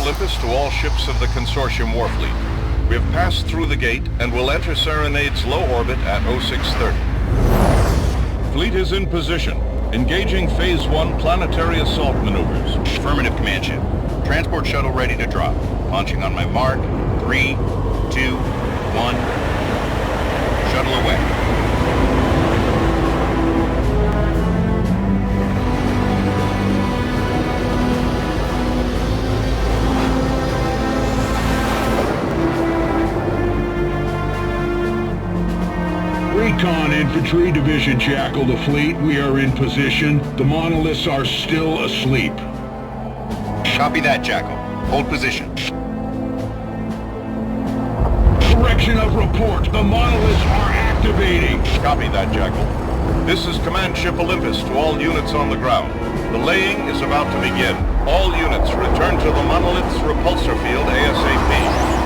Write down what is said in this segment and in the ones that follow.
Olympus to all ships of the Consortium Warfleet. We have passed through the gate and will enter Serenade's low orbit at 0630. Fleet is in position, engaging Phase 1 planetary assault maneuvers. Affirmative, Command Ship. Transport shuttle ready to drop. Launching on my mark. 3, 2, 1. Shuttle away. Recon Infantry Division Jackal the Fleet, we are in position. The monoliths are still asleep. Copy that, Jackal. Hold position. Correction of report. The monoliths are activating. Copy that, Jackal. This is Command Ship Olympus to all units on the ground. The laying is about to begin. All units return to the monolith's repulsor field ASAP.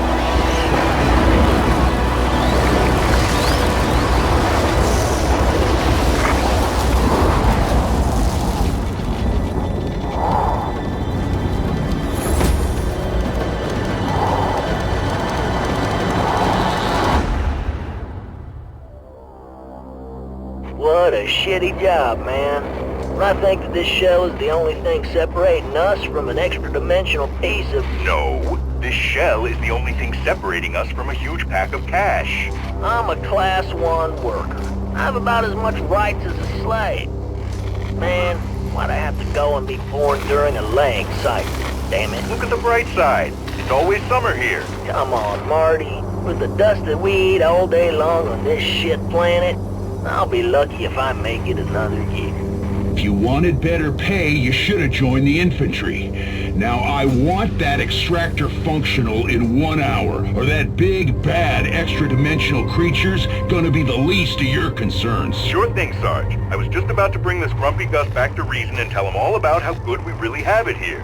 What a shitty job, man. I think that this shell is the only thing separating us from an extra-dimensional piece of... No, this shell is the only thing separating us from a huge pack of cash. I'm a Class 1 worker. I have about as much rights as a slave. Man, why'd I have to go and be born during a laying cycle? Damn it. Look at the bright side. It's always summer here. Come on, Marty. With the dust that we eat all day long on this shit planet, I'll be lucky if I make it another year. If you wanted better pay, you should have joined the infantry. Now, I want that extractor functional in 1 hour, or that big, bad, extra-dimensional creature's gonna be the least of your concerns. Sure thing, Sarge. I was just about to bring this grumpy Gus back to reason and tell him all about how good we really have it here.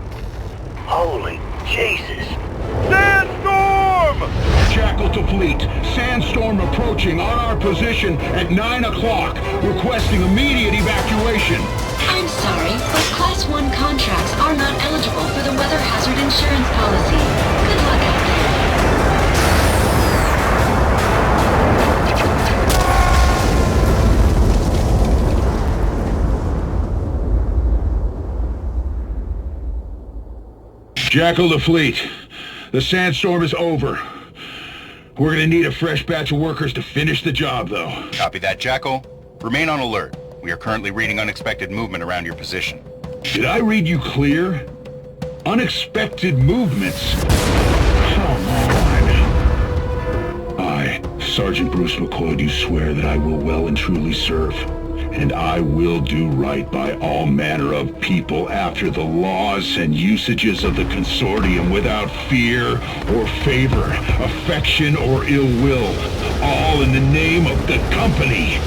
Holy Jesus. Sandstorm! Jackal to Fleet. Sandstorm approaching on our position at 9 o'clock. Requesting immediate evacuation. I'm sorry, but Class 1 contracts are not eligible for the weather hazard insurance policy. Good luck out there. Jackal to Fleet. The sandstorm is over. We're gonna need a fresh batch of workers to finish the job, though. Copy that, Jackal. Remain on alert. We are currently reading unexpected movement around your position. Did I read you clear? Unexpected movements. Come on. I, Sergeant Bruce McCoy, do swear that I will well and truly serve. And I will do right by all manner of people after the laws and usages of the Consortium without fear or favor, affection or ill will, all in the name of the company.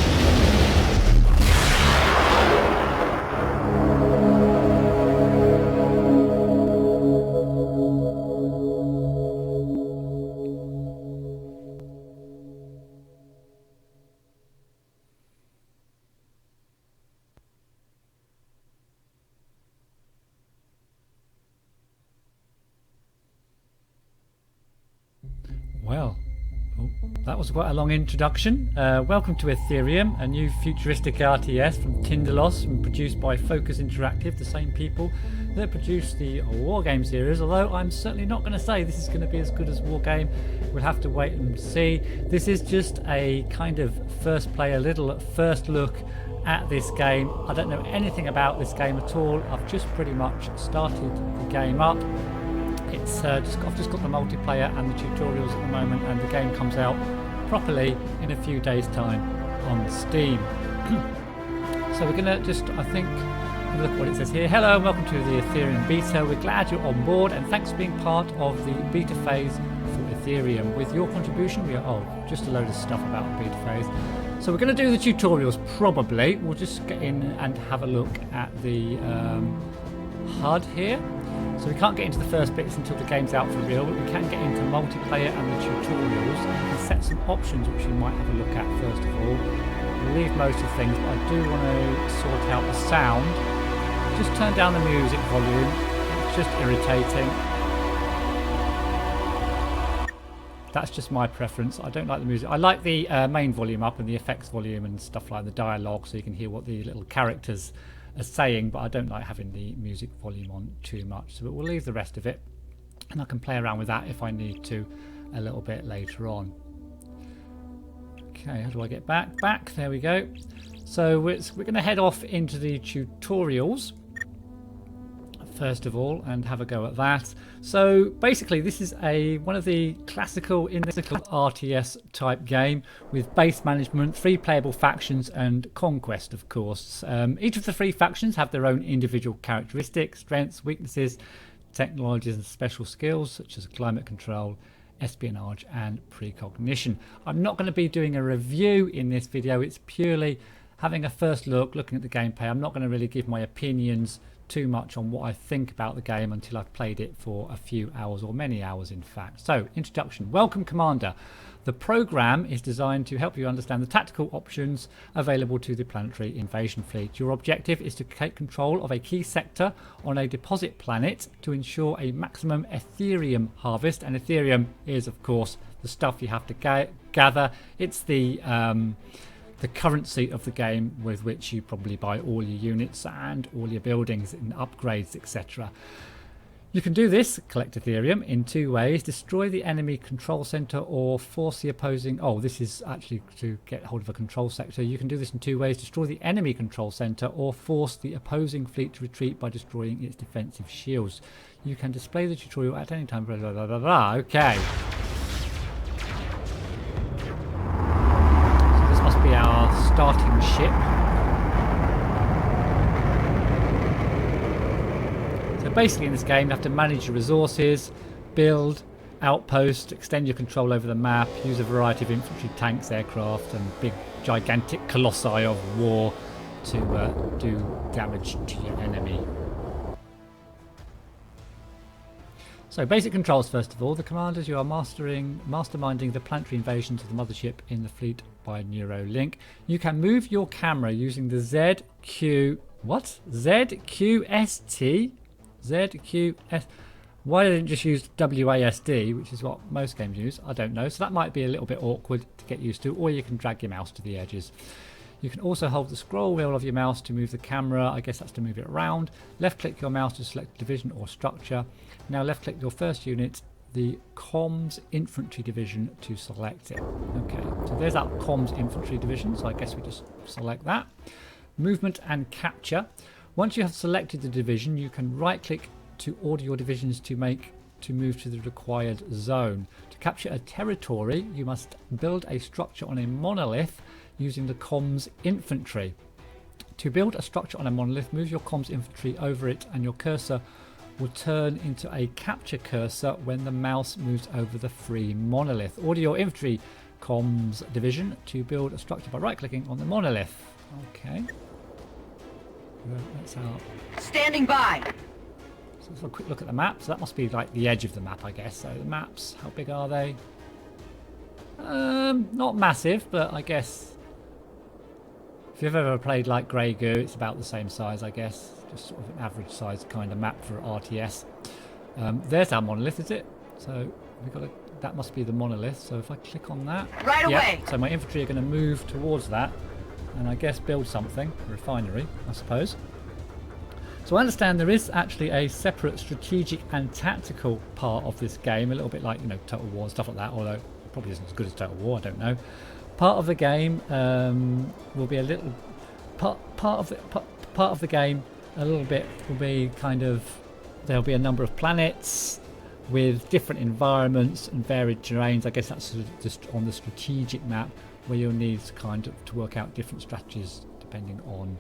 Well, that was quite a long introduction. Welcome to Etherium, a new futuristic RTS from Tindalos and produced by Focus Interactive, the same people that produced the Wargame series, although I'm certainly not going to say this is going to be as good as Wargame. We'll have to wait and see. This is just a kind of first look at this game. I don't know anything about this game at all. I've just pretty much started the game up. It's I've just got the multiplayer and the tutorials at the moment, and the game comes out properly in a few days' time on Steam. So we're gonna just, I think, look what it says here. Hello and welcome to the Ethereum beta. We're glad you're on board and thanks for being part of the beta phase for Ethereum. With your contribution, we are just a load of stuff about the beta phase. So we're going to do the tutorials probably. We'll just get in and have a look at the HUD here. So we can't get into the first bits until the game's out for real, but we can get into multiplayer and the tutorials and set some options which we might have a look at first of all. We'll leave most of things, but I do want to sort out the sound. Just turn down the music volume, it's just irritating. That's just my preference. I don't like the music. I like the main volume up and the effects volume and stuff like the dialogue, so you can hear what the little characters are saying, but I don't like having the music volume on too much. So we'll leave the rest of it, and I can play around with that if I need to a little bit later on. Okay, how do I get back? Back, there we go. So we're going to head off into the tutorials first of all and have a go at that. So basically this is one of the classical RTS type game with base management, 3 playable factions and conquest, of course. Each of the 3 factions have their own individual characteristics, strengths, weaknesses, technologies and special skills such as climate control, espionage and precognition. I'm not going to be doing a review in this video. It's purely having a first look, looking at the gameplay. I'm not going to really give my opinions too much on what I think about the game until I've played it for a few hours, or many hours in fact. So, introduction. Welcome, Commander. The program is designed to help you understand the tactical options available to the planetary invasion fleet. Your objective is to take control of a key sector on a deposit planet to ensure a maximum Etherium harvest. And Etherium is, of course, the stuff you have to gather. It's the currency of the game with which you probably buy all your units and all your buildings and upgrades, etc. You can do this, collect Etherium, in 2 ways. Destroy the enemy control center or force the opposing... Oh, this is actually to get hold of a control sector. You can do this in 2 ways. Destroy the enemy control center or force the opposing fleet to retreat by destroying its defensive shields. You can display the tutorial at any time. Blah, blah, blah, blah, blah. Okay. So this must be our starting ship. Basically in this game you have to manage your resources, build outposts, extend your control over the map, use a variety of infantry, tanks, aircraft and big gigantic colossi of war to do damage to your enemy. So basic controls first of all. The commanders, you are masterminding the planetary invasions of the mothership in the fleet by Neuralink. You can move your camera using the ZQST. ZQS. Why didn't just use WASD, which is what most games use? I don't know. So that might be a little bit awkward to get used to, or you can drag your mouse to the edges. You can also hold the scroll wheel of your mouse to move the camera. I guess that's to move it around. Left click your mouse to select division or structure. Now left click your first unit, the comms infantry division, to select it. Okay, so there's that comms infantry division, so I guess we just select that. Movement and capture. Once you have selected the division, you can right-click to order your divisions to move to the required zone. To capture a territory, you must build a structure on a monolith using the comms infantry. To build a structure on a monolith, move your comms infantry over it and your cursor will turn into a capture cursor when the mouse moves over the free monolith. Order your infantry comms division to build a structure by right-clicking on the monolith. Okay. That's out. Standing by. So let's have a quick look at the map. So that must be like the edge of the map, I guess. So the maps, how big are they? Not massive, but I guess if you've ever played like Grey Goo, it's about the same size, I guess. Just sort of an average size kind of map for RTS. There's our monolith, is it? So we've got that must be the monolith. So if I click on that, right away. So my infantry are going to move towards that. And I guess build something, a refinery, I suppose. So I understand there is actually a separate strategic and tactical part of this game, a little bit like, you know, Total War and stuff like that, although it probably isn't as good as Total War, I don't know. Part of the game will be a little part of the game a little bit will be kind of, there'll be a number of planets with different environments and varied terrains. I guess that's sort of just on the strategic map, where you'll need kind of to work out different strategies depending on,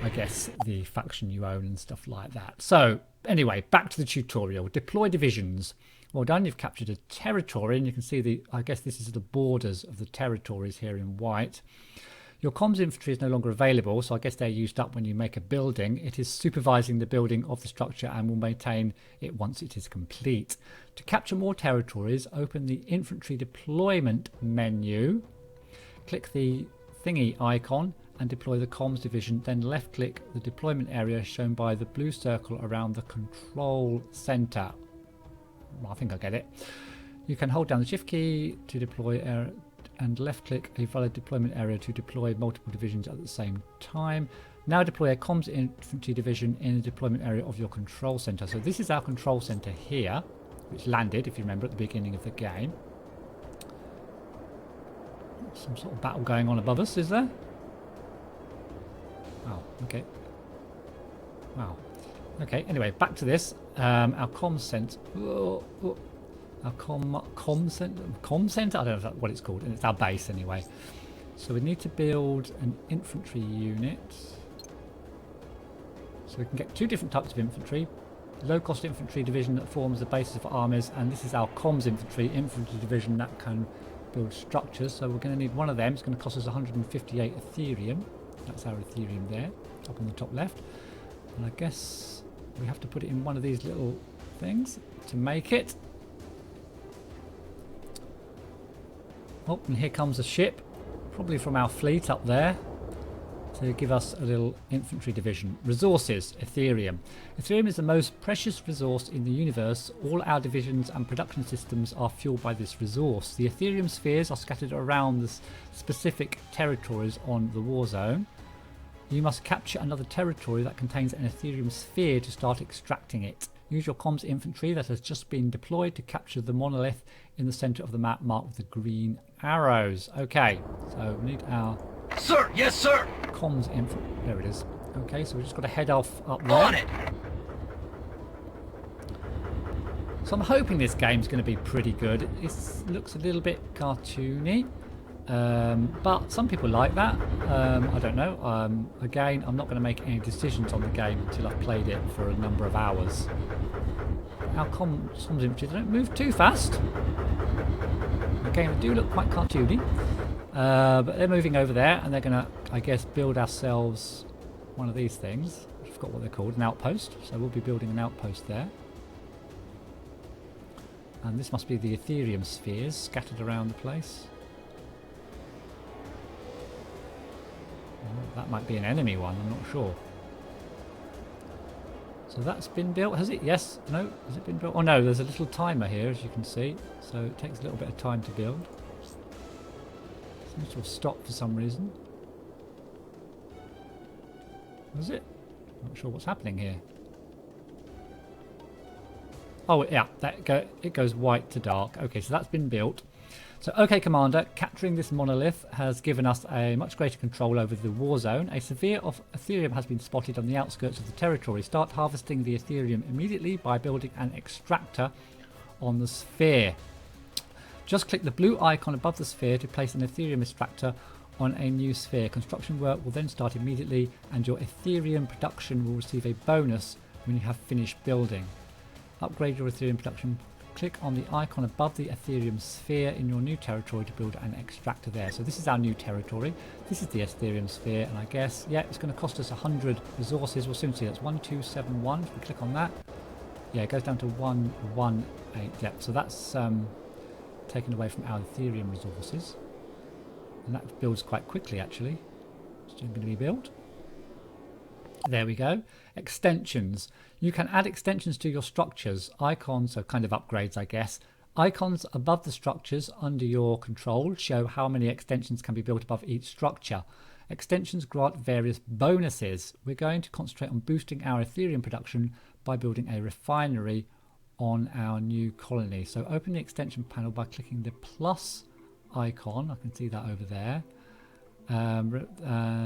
I guess, the faction you own and stuff like that. So anyway, back to the tutorial. Deploy divisions. Well done, you've captured a territory, and you can see I guess this is the borders of the territories here in white. Your comms infantry is no longer available, so I guess they're used up when you make a building. It is supervising the building of the structure and will maintain it once it is complete. To capture more territories, open the infantry deployment menu. Click the thingy icon and deploy the comms division, then left click the deployment area shown by the blue circle around the control center. I think I get it. You can hold down the shift key to deploy and left click a valid deployment area to deploy multiple divisions at the same time. Now deploy a comms infantry division in the deployment area of your control center. So this is our control center here, which landed, if you remember, at the beginning of the game. Some sort of battle going on above us, is there? Oh, okay. Wow. Okay, anyway, back to this. Our comm center. Our comm center? I don't know what it's called, and it's our base anyway. So we need to build an infantry unit. So we can get 2 different types of infantry. Low-cost infantry division that forms the basis of armies, and this is our comms infantry division that can build structures. So we're going to need one of them. It's going to cost us 158 Etherium. That's our Etherium there, up on the top left. And I guess we have to put it in one of these little things to make it. Oh, and here comes a ship, probably from our fleet up there, to give us a little infantry division. Resources, Etherium. Etherium is the most precious resource in the universe. All our divisions and production systems are fueled by this resource. The Etherium spheres are scattered around the specific territories on the war zone. You must capture another territory that contains an Etherium sphere to start extracting it. Use your comms infantry that has just been deployed to capture the monolith in the center of the map marked with the green arrows. Okay, so we need our... Sir, yes sir! Comms infantry. There it is. Okay, so we've just got to head off up there. On it! So I'm hoping this game's going to be pretty good. It looks a little bit cartoony. But some people like that. I don't know. Again, I'm not going to make any decisions on the game until I've played it for a number of hours. Our comms infantry don't move too fast. Again, they do look quite cartoony. But they're moving over there, and they're going to, I guess, build ourselves one of these things. I forgot what they're called, an outpost. So we'll be building an outpost there. And this must be the Etherium spheres scattered around the place. That might be an enemy one, I'm not sure. So that's been built, has it? Yes? No? Has it been built? Oh no, there's a little timer here, as you can see. So it takes a little bit of time to build. Seems to have stopped for some reason. Was it? Not sure what's happening here. Oh yeah, it goes white to dark. Okay, so that's been built. So, okay, Commander, capturing this monolith has given us a much greater control over the war zone. A sphere of Etherium has been spotted on the outskirts of the territory. Start harvesting the Etherium immediately by building an extractor on the sphere. Just click the blue icon above the sphere to place an Etherium extractor on a new sphere. Construction work will then start immediately, and your Etherium production will receive a bonus when you have finished building. Upgrade your Etherium production. Click on the icon above the Etherium sphere in your new territory to build an extractor there. So this is our new territory. This is the Etherium sphere, and I guess, yeah, it's going to cost us 100 resources. We'll soon see. That's 1271. If we click on that, yeah, it goes down to 118. Yeah, so that's taken away from our Etherium resources. And that builds quite quickly, actually. Still going to be built. There we go. Extensions. You can add extensions to your structures. Icons, so kind of upgrades, I guess. Icons above the structures under your control show how many extensions can be built above each structure. Extensions grant various bonuses. We're going to concentrate on boosting our Etherium production by building a refinery on our new colony. So open the extension panel by clicking the plus icon. I can see that over there.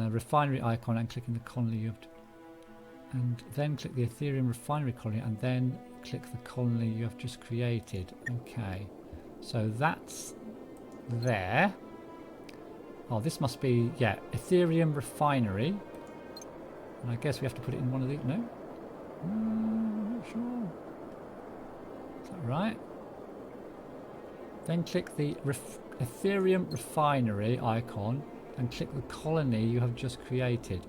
Refinery icon and clicking the colony you have to, and then click the Etherium refinery colony, and then click the colony you have just created. Okay, so that's there. Oh, this must be, yeah, Etherium refinery. And I guess we have to put it in one of these. No? I'm not sure. Is that right? Then click the Etherium refinery icon and click the colony you have just created.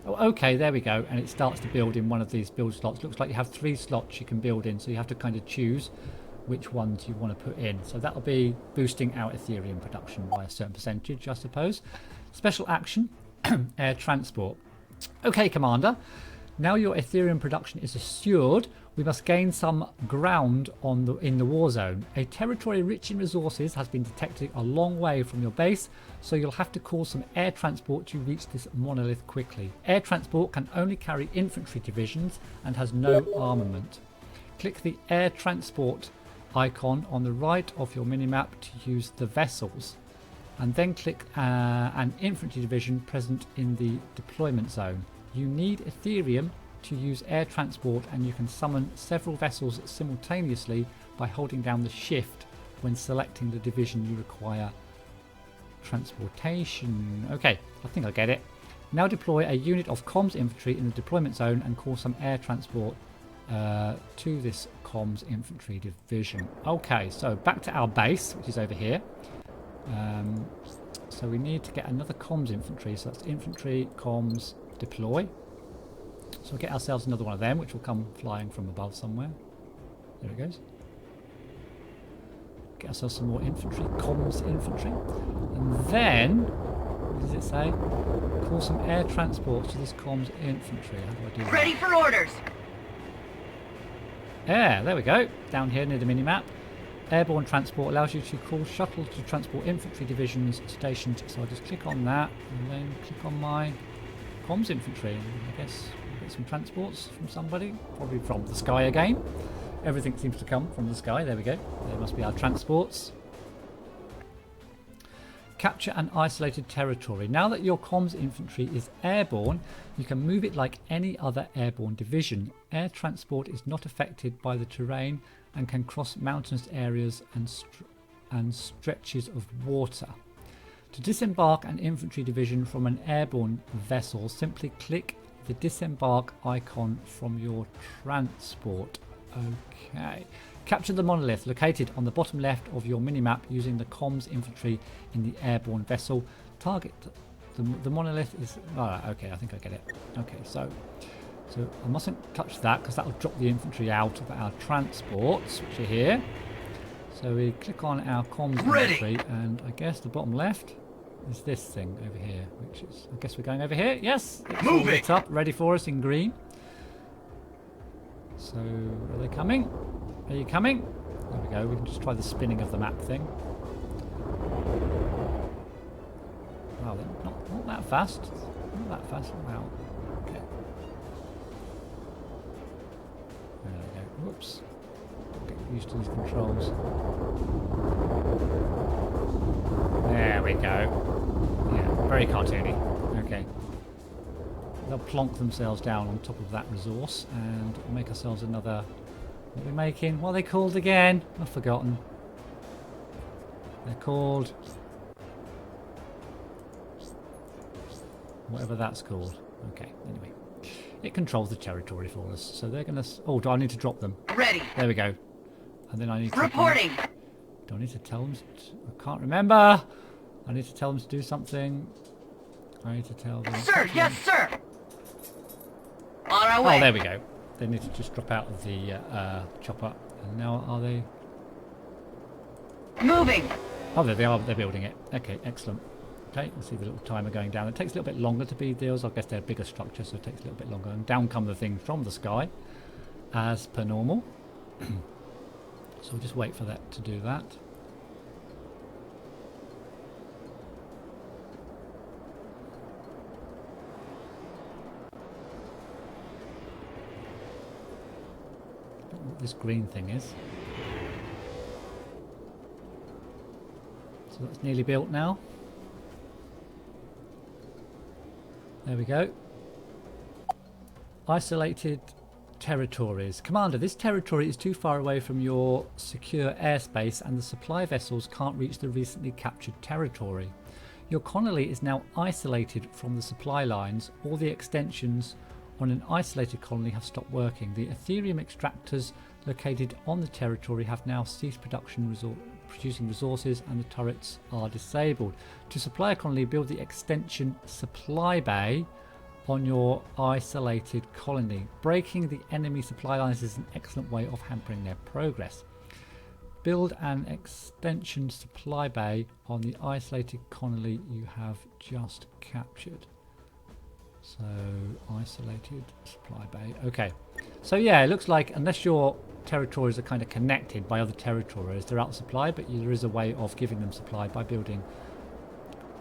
Oh, okay, there we go, and it starts to build in one of these build slots. Looks like you have 3 slots you can build in, so you have to kind of choose which ones you want to put in. So that'll be boosting our Etherium production by a certain percentage, I suppose. Special action, air transport. Okay, Commander, Now your Etherium production is assured, we must gain some ground in the war zone. A territory rich in resources has been detected a long way from your base, so you'll have to call some air transport to reach this monolith quickly. Air transport can only carry infantry divisions and has no armament. Click the air transport icon on the right of your minimap to use the vessels, and then click an infantry division present in the deployment zone. You need Etherium to use air transport, and you can summon several vessels simultaneously by holding down the shift when selecting the division you require transportation. Okay, I think I get it. Now deploy a unit of comms infantry in the deployment zone and call some air transport to this comms infantry division. Okay, so back to our base, which is over here. So we need to get another comms infantry, so that's infantry, comms, deploy. So we'll get ourselves another one of them, which will come flying from above somewhere. There it goes. Get ourselves some more infantry, comms infantry. And then, what does it say? Call some air transports to this comms infantry. How do I do that? Ready for orders! Yeah, there we go. Down here near the minimap. Airborne transport allows you to call shuttles to transport infantry divisions stationed. So I'll just click on that and then click on my comms infantry. I guess we'll get some transports from somebody, probably from the sky again. Everything seems to come from the sky. There we go. There must be our transports. Capture an isolated territory. Now that your comms infantry is airborne, you can move it like any other airborne division. Air transport is not affected by the terrain and can cross mountainous areas and stretches of water. To disembark an infantry division from an airborne vessel, simply click the disembark icon from your transport. Okay. Capture the monolith located on the bottom left of your minimap using the comms infantry in the airborne vessel. Target the monolith is... Oh, okay, I think I get it. Okay, so I mustn't touch that because that will drop the infantry out of our transports, which are here. So we click on our comms infantry, and I guess the bottom left is this thing over here, which is... I guess we're going over here. Yes! It's all lit up, ready for us in green. So, are they coming? Are you coming? There we go. We can just try the spinning of the map thing. Wow, they're not that fast. Not that fast. Wow. Okay. There we go. Whoops. Get used to these controls. There we go. Yeah, very cartoony. Okay. They'll plonk themselves down on top of that resource and make ourselves another... What are we making? What are they called again? I've forgotten. They're called... whatever that's called. Okay, anyway. It controls the territory for us. So they're going to... Oh, do I need to drop them? Ready. There we go. And then I need to... Reporting. Do I need to tell them... I can't remember. I need to tell them to do something. I need to tell them... Sir, yes, sir. On our way. Oh, there we go. They need to just drop out of the chopper. And now are they... Moving. Oh, there they are. They're building it. Okay, excellent. Okay, you see the little timer going down. It takes a little bit longer to build those. I guess they're a bigger structure, so it takes a little bit longer. And down come the things from the sky, as per normal. So we'll just wait for that to do that. What this green thing is. So that's nearly built now. There we go. Isolated territories. Commander, this territory is too far away from your secure airspace and the supply vessels can't reach the recently captured territory. Your colony is now isolated from the supply lines. All the extensions on an isolated colony have stopped working. The Etherium extractors located on the territory have now ceased producing resources and the turrets are disabled. To supply a colony, build the extension supply bay on your isolated colony. Breaking the enemy supply lines is an excellent way of hampering their progress. Build an extension supply bay on the isolated colony you have just captured. So isolated supply bay. Okay. So yeah, it looks like unless your territories are kind of connected by other territories, they're out of supply, but there is a way of giving them supply by building,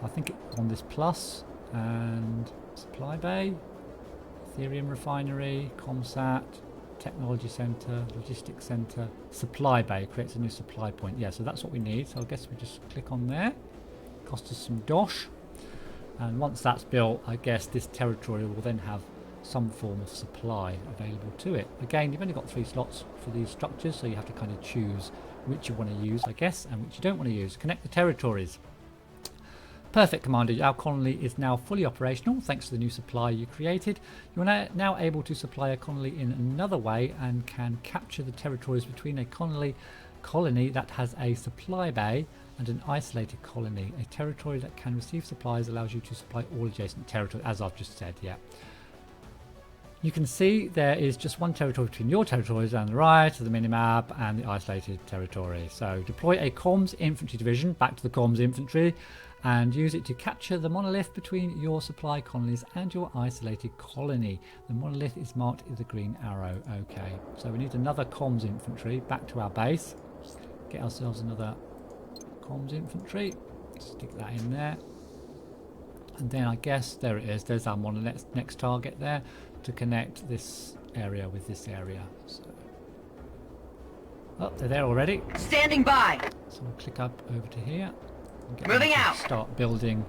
I think on this plus and supply bay, Etherium refinery, Comsat, technology center, logistics center, supply bay creates a new supply point. Yeah, so that's what we need. So I guess we just click on there. Cost us some dosh. And once that's built, I guess this territory will then have some form of supply available to it. Again, you've only got 3 slots for these structures, so you have to kind of choose which you want to use, I guess, and which you don't want to use. Connect the territories. Perfect, Commander. Our colony is now fully operational thanks to the new supply you created. You are now able to supply a colony in another way and can capture the territories between a colony that has a supply bay and an isolated colony. A territory that can receive supplies allows you to supply all adjacent territories, as I've just said. Yeah. You can see there is just one territory between your territories on the right of the minimap and the isolated territory. So deploy a comms infantry division back to the comms infantry and use it to capture the monolith between your supply colonies and your isolated colony. The monolith is marked with a green arrow. Okay, so we need another comms infantry back to our base. Get ourselves another comms infantry. Stick that in there. And then I guess there it is. There's our monolith next target there to connect this area with this area. So, oh, they're there already. Standing by. So we'll click up over to here. Moving out. Start building.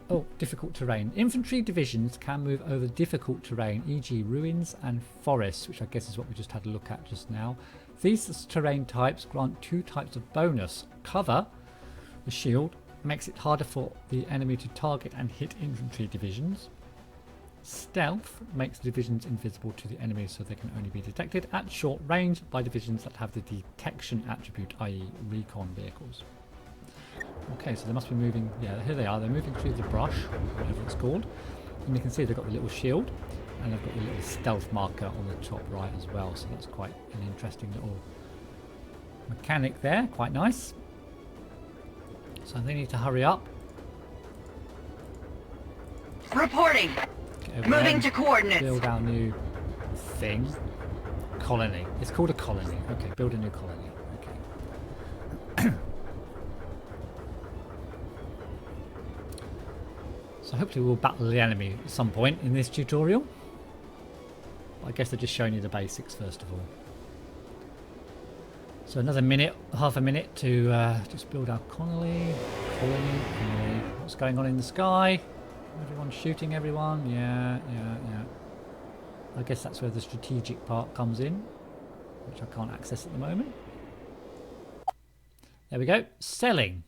Oh, difficult terrain. Infantry divisions can move over difficult terrain, e.g. ruins and forests, which I guess is what we just had a look at just now. These terrain types grant 2 types of bonus. Cover, the shield, makes it harder for the enemy to target and hit infantry divisions. Stealth makes the divisions invisible to the enemy so they can only be detected at short range by divisions that have the detection attribute, i.e. recon vehicles. Okay, so they must be moving, yeah, here they are, they're moving through the brush, whatever it's called. And you can see they've got the little shield and they've got the little stealth marker on the top right as well, so that's quite an interesting little mechanic there, quite nice. So they need to hurry up. Reporting. Moving to coordinates. Build our new thing. Colony. It's called a colony. Okay, build a new colony. Okay. So hopefully we'll battle the enemy at some point in this tutorial. I guess they're just showing you the basics first of all. So another minute, half a minute to just build our colony. What's going on in the sky? Everyone's shooting everyone. Yeah. I guess that's where the strategic part comes in, which I can't access at the moment. There we go. Selling.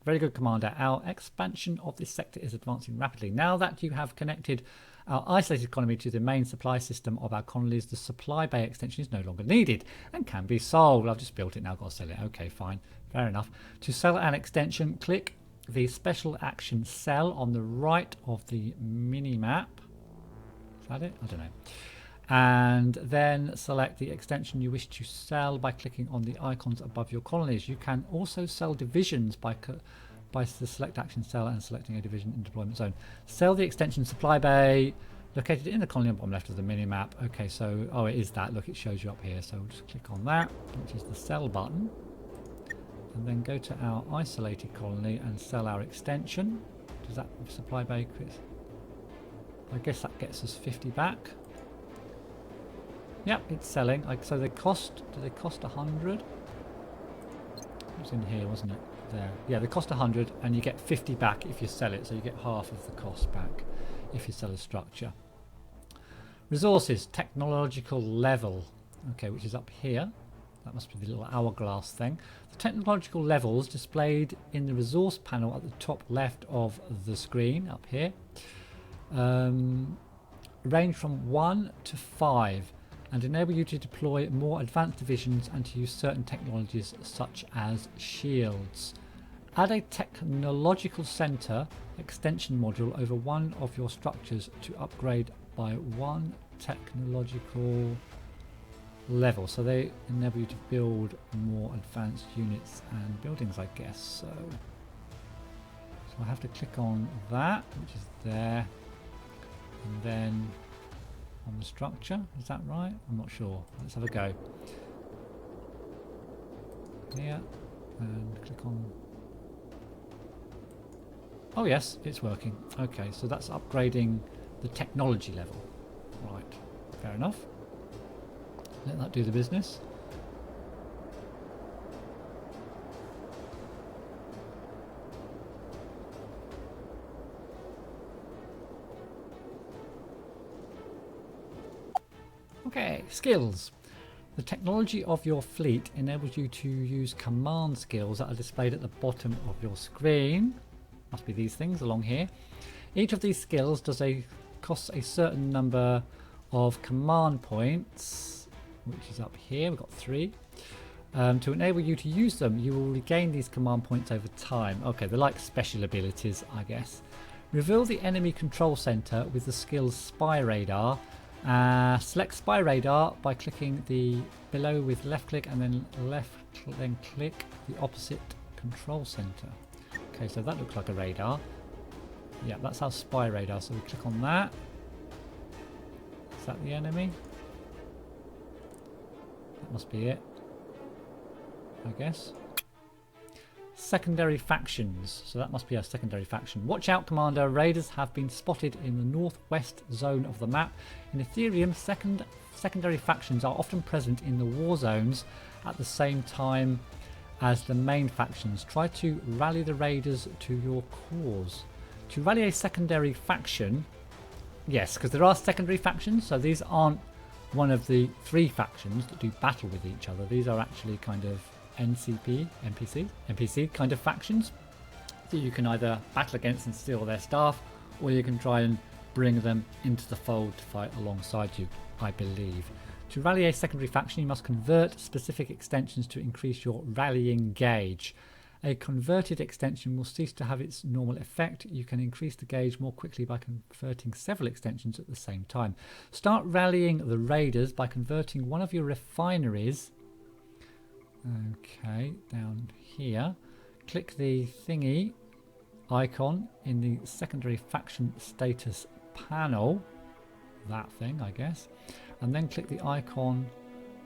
Very good, Commander. Our expansion of this sector is advancing rapidly. Now that you have connected our isolated economy to the main supply system of our colonies, the supply bay extension is no longer needed and can be sold. I've just built it now, got to sell it. Okay, fine. Fair enough. To sell an extension, click the special action sell on the right of the mini-map. Is that it? I don't know. And then select the extension you wish to sell by clicking on the icons above your colonies. You can also sell divisions by the select action sell and selecting a division in deployment zone. Sell the extension supply bay located in the colony on the bottom left of the mini-map. Okay, so, oh, it is that. Look, it shows you up here. So we'll just click on that, which is the sell button. And then go to our isolated colony and sell our extension. Does that supply bay quit? I guess that gets us 50 back. Yep, it's selling. So they cost, do they cost 100? It was in here, wasn't it? There. Yeah, they cost 100 and you get 50 back if you sell it. So you get half of the cost back if you sell a structure. Resources, technological level. Okay, which is up here. That must be the little hourglass thing. The technological levels displayed in the resource panel at the top left of the screen up here range from 1 to 5 and enable you to deploy more advanced divisions and to use certain technologies such as shields. Add a technological center extension module over one of your structures to upgrade by 1 technological level. So they enable you to build more advanced units and buildings, I guess. So I have to click on that, which is there. And then on the structure, is that right? I'm not sure. Let's have a go. Here, and click on... Oh yes, it's working. Okay, so that's upgrading the technology level. Right, fair enough. Let that do the business. Okay, skills. The technology of your fleet enables you to use command skills that are displayed at the bottom of your screen. Must be these things along here. Each of these skills costs a certain number of command points, which is up here. We've got 3. To enable you to use them, you will regain these command points over time. Okay, they're like special abilities, I guess. Reveal the enemy control center with the skills Spy Radar. Select Spy Radar by clicking the below with left click and then click the opposite control center. Okay, so that looks like a radar. Yeah, that's our Spy Radar. So we click on that. Is that the enemy? That must be it, I guess. Secondary factions. So that must be our secondary faction. Watch out, Commander. Raiders have been spotted in the northwest zone of the map. In Etherium, secondary factions are often present in the war zones at the same time as the main factions. Try to rally the raiders to your cause. To rally a secondary faction, yes, because there are secondary factions, so these aren't one of the 3 factions that do battle with each other. These are actually kind of NPC kind of factions that you can either battle against and steal their staff, or you can try and bring them into the fold to fight alongside you, I believe. To rally a secondary faction, you must convert specific extensions to increase your rallying gauge. A converted extension will cease to have its normal effect. You can increase the gauge more quickly by converting several extensions at the same time. Start rallying the raiders by converting one of your refineries. Okay, down here. Click the thingy icon in the secondary faction status panel. That thing, I guess. And then click the icon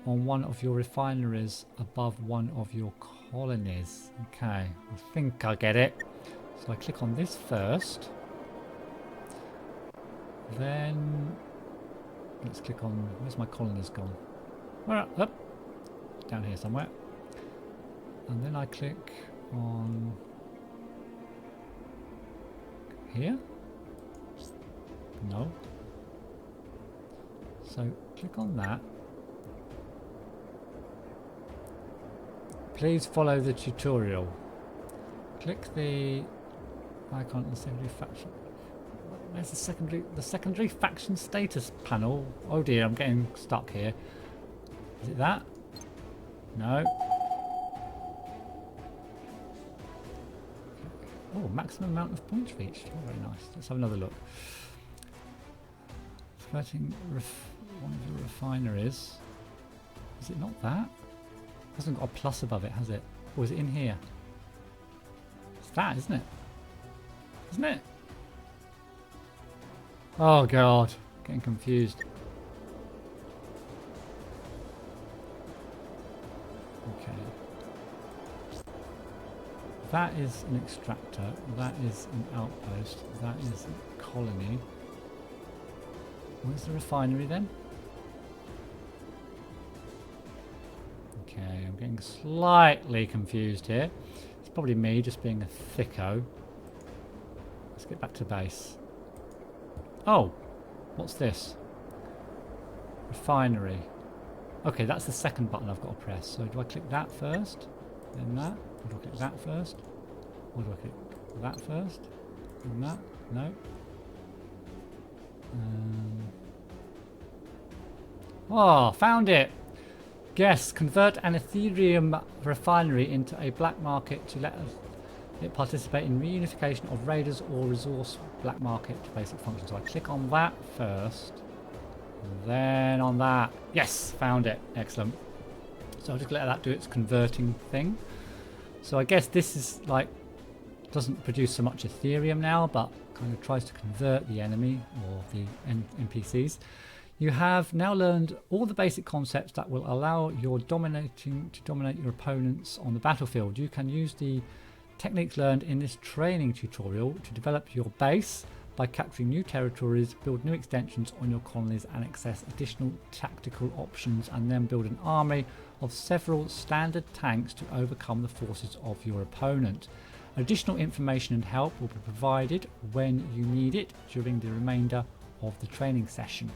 on one of your refineries above one of your colonies. Okay, I think I get it. So I click on this first. Then let's click on, where's my colonies gone? Where up? Down here somewhere. And then I click on here. No. So click on that. Please follow the tutorial. Click the icon on the secondary faction. Where's the secondary faction status panel? Oh dear, I'm getting stuck here. Is it that? No. Oh, maximum amount of points reached. Oh, very nice. Let's have another look. Converting one of your refineries. Is it not that? It hasn't got a plus above it, has it? Or is it in here? It's that, isn't it? Isn't it? Oh god, getting confused. Okay. That is an extractor, that is an outpost, that is a colony. Where's the refinery then? Okay, I'm getting slightly confused here. It's probably me just being a thicko. Let's get back to base. Oh, what's this? Refinery. Okay, that's the second button I've got to press. So do I click that first? Then that? Or do I click that first? Or do I click that first? And that? No. Oh, found it! Guess, convert an Etherium refinery into a black market to let it participate in reunification of raiders or resource black market basic functions. So I click on that first, then on that. Yes, found it. Excellent. So I'll just let that do its converting thing. So I guess this is like doesn't produce so much Etherium now, but kind of tries to convert the enemy or the NPCs. You have now learned all the basic concepts that will allow your dominate your opponents on the battlefield. You can use the techniques learned in this training tutorial to develop your base by capturing new territories, build new extensions on your colonies and access additional tactical options, and then build an army of several standard tanks to overcome the forces of your opponent. Additional information and help will be provided when you need it during the remainder of the training session.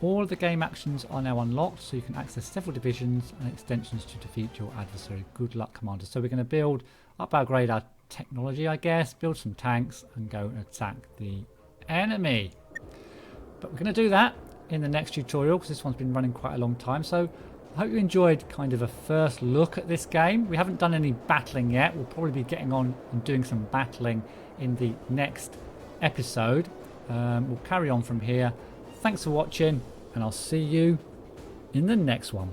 All of the game actions are now unlocked, so you can access several divisions and extensions to defeat your adversary. Good luck, Commander. So we're going to build, upgrade our technology, I guess, build some tanks and go and attack the enemy. But we're going to do that in the next tutorial because this one's been running quite a long time. So I hope you enjoyed kind of a first look at this game. We haven't done any battling yet. We'll probably be getting on and doing some battling in the next episode. We'll carry on from here. Thanks for watching, and I'll see you in the next one.